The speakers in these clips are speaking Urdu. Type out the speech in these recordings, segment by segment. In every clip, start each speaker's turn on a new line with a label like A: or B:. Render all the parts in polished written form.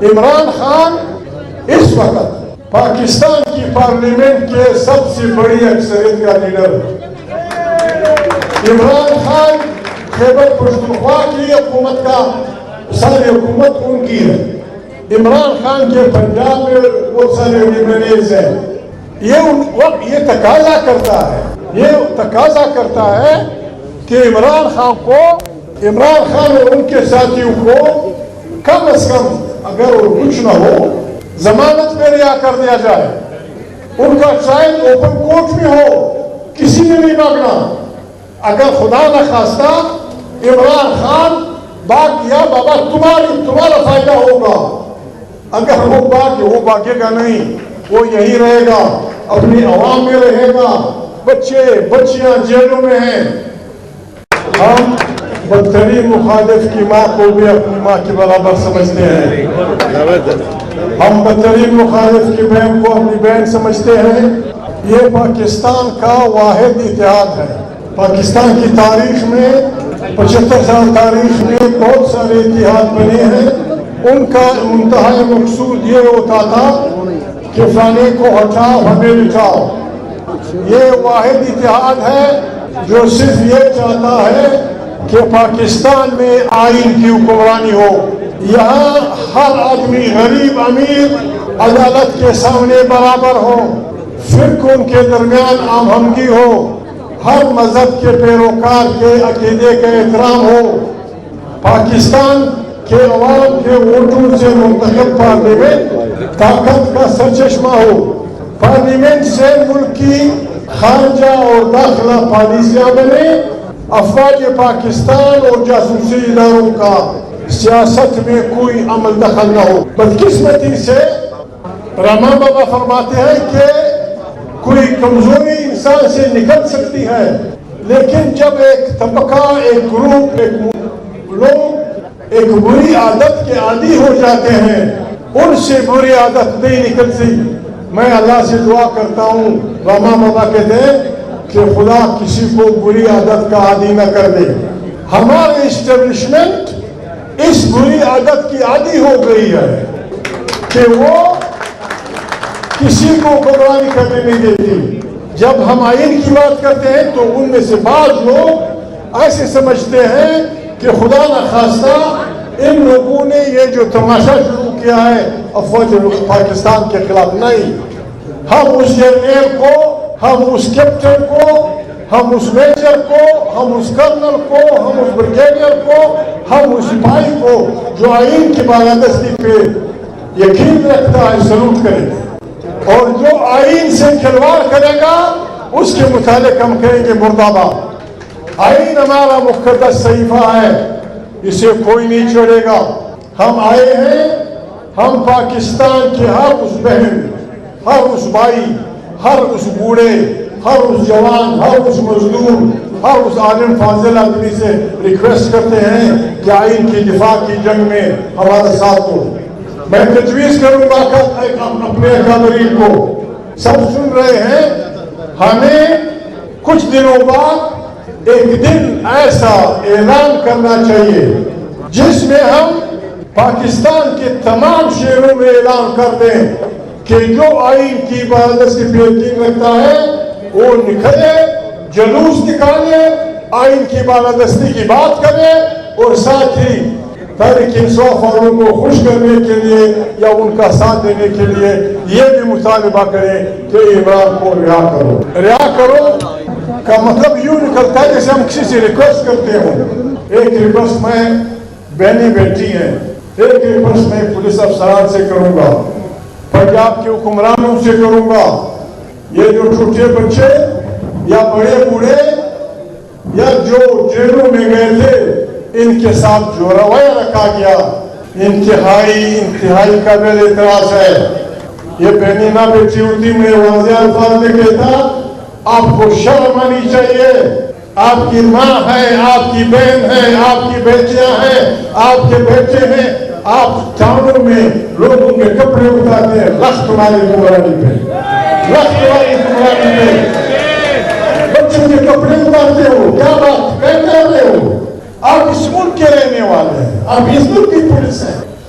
A: عمران خان اس وقت پاکستان کی پارلیمنٹ کے سب سے بڑی اکثریت کا لیڈر ہے۔ عمران خان خیبر پختونخوا کی حکومت کا ساری حکومت ان کی ہے۔ عمران خان کے پنجاب میں بہت سارے ایملیز ہیں۔ یہ تقاضا کرتا ہے کہ عمران خان اور ان کے ساتھیوں کو کم از کم اگر کچھ نہ ہو ضمانت پہ رہا کر دیا جائے۔ ان کا ٹرائل اوپن کورٹ میں ہو، کسی نے نہیں مانگنا۔ اگر خدا نہ خواستہ عمران خان بھاگ گیا، بابا تمہارا فائدہ ہوگا۔ اگر وہ بھاگے گا نہیں، وہ یہی رہے گا، اپنی عوام میں رہے گا، بچے بچیاں جیلوں میں ہیں۔ ہم بدترین مخالف کی ماں کو بھی اپنی ماں کے برابر سمجھتے ہیں۔ ہم بدترین مخالف کی بہن کو اپنی بہن سمجھتے ہیں۔ یہ پاکستان کا واحد اتحاد ہے۔ پاکستان کی تاریخ میں 75 سال تاریخ میں بہت سارے اتحاد بنے ہیں۔ ان کا منتہی مقصود یہ ہوتا تھا کہ فلانے کو ہٹاؤ، ہمیں بٹھاؤ۔ یہ واحد اتحاد ہے جو صرف یہ چاہتا ہے کہ پاکستان میں آئین کی حکمرانی ہو۔ یہاں ہر آدمی غریب امیر عدالت کے سامنے برابر ہو، فرقوں کے درمیان ہم آہنگی ہو، ہر مذہب کے پیروکار کے عقیدے کا احترام ہو۔ پاکستان کے عوام کے ووٹوں سے منتخب پارلیمنٹ طاقت کا سرچشمہ ہو۔ پارلیمنٹ سے ملک کی خارجہ اور داخلہ پالیسیاں بنے۔ افواج پاکستان اور جاسوسی اداروں کا سیاست میں کوئی عمل دخل نہ ہو۔ بدقسمتی سے رحمان بابا فرماتے ہیں کہ کوئی کمزوری انسان سے نکل سکتی ہے، لیکن جب ایک طبقہ، ایک گروپ، ایک لوگ ایک بری عادت کے عادی ہو جاتے ہیں، ان سے بری عادت نہیں نکلتی۔ میں اللہ سے دعا کرتا ہوں، رحمان بابا کہتے ہیں کہ خدا کسی کو بری عادت کا عادی نہ کر دے۔ ہماری اسٹیبلشمنٹ اس بری عادت کی عادی ہو گئی ہے کہ وہ کسی کو گمراہی کرنے نہیں دیتی۔ جب ہم آئین کی بات کرتے ہیں تو ان میں سے بعض لوگ ایسے سمجھتے ہیں کہ خدا نخواستہ ان لوگوں نے یہ جو تماشا شروع کیا ہے افواج پاکستان کے خلاف، نہیں۔ ہم اس جنرل کو، ہم اس کیپٹن کو، ہم اس میجر کو، ہم اس کرنل کو، ہم اس بریگیڈیئر کو، ہم اس سپاہی کو جو آئین کی بالادستی پہ یقین رکھتا ہے سلوٹ کریں گے، اور جو آئین سے کھلواڑ کرے گا اس کے متعلق ہم کہیں گے مرداباد۔ آئین ہمارا مقدس صحیفہ ہے، اسے کوئی نہیں چھوڑے گا۔ ہم آئے ہیں، ہم پاکستان کے ہر اس بہن، ہر اس بھائی، ہر اس بوڑھے، ہر اس جوان، ہر اس مزدور، ہر اس عالم فاضل آدمی سے ریکویسٹ کرتے ہیں کہ آئین کی دفاع کی جنگ میں ہمارا ساتھ دو۔ میں تجویز کروں گا کہ اپنے اکابرین کو، سب سن رہے ہیں، ہمیں کچھ دنوں بعد ایک دن ایسا اعلان کرنا چاہیے جس میں ہم پاکستان کے تمام شہروں میں اعلان کر دیں کہ جو آئین کی بالادستی پہ یقین رکھتا ہے وہ نکلے، جلوس نکالے، آئین کی بالادستی کی بات کرے، اور ساتھ ہی تحریک انصاف والوں کو خوش کرنے کے لیے یا ان کا ساتھ دینے کے لیے یہ بھی مطالبہ کریں کہ عمران کو رہا کرو۔ رہا کرو کا مطلب یوں نکلتا ہے جیسے ہم کسی سے ریکویسٹ کرتے ہوں۔ ایک ریکویسٹ میں بہنیں بیٹھی ہیں، ایک ریکویسٹ میں پولیس افسران سے کروں گا، پنجاب کے حکمرانوں سے کروں گا، یہ جو چھوٹے بچے یا بڑے بوڑھے یا جو جیلوں میں گئے تھے، ان کے ساتھ جو رویہ رکھا گیا انتہائی قابل اعتراض ہے۔ یہ بہنیں نہ بیٹھی ہوتی، میں واضح الفاظ میں کہتا آپ کو شرم آنی چاہیے۔ آپ کی ماں ہے، آپ کی بہن ہے، آپ کی بیٹیاں ہیں، آپ کے بیٹے ہیں، آپ ٹاؤنوں میں لوگوں کے کپڑے اتارتے ہیں، لخت تمہاری حکمرانی پہ، لخت تمہاری حکمرانی پہ بچوں کے کپڑے اتارتے ہو، کیا بات کہہ رہے ہو؟ آپ اس ملک کے رہنے والے ہیں، آپ اس ملک کی پولیس ہیں،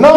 A: 9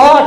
A: 8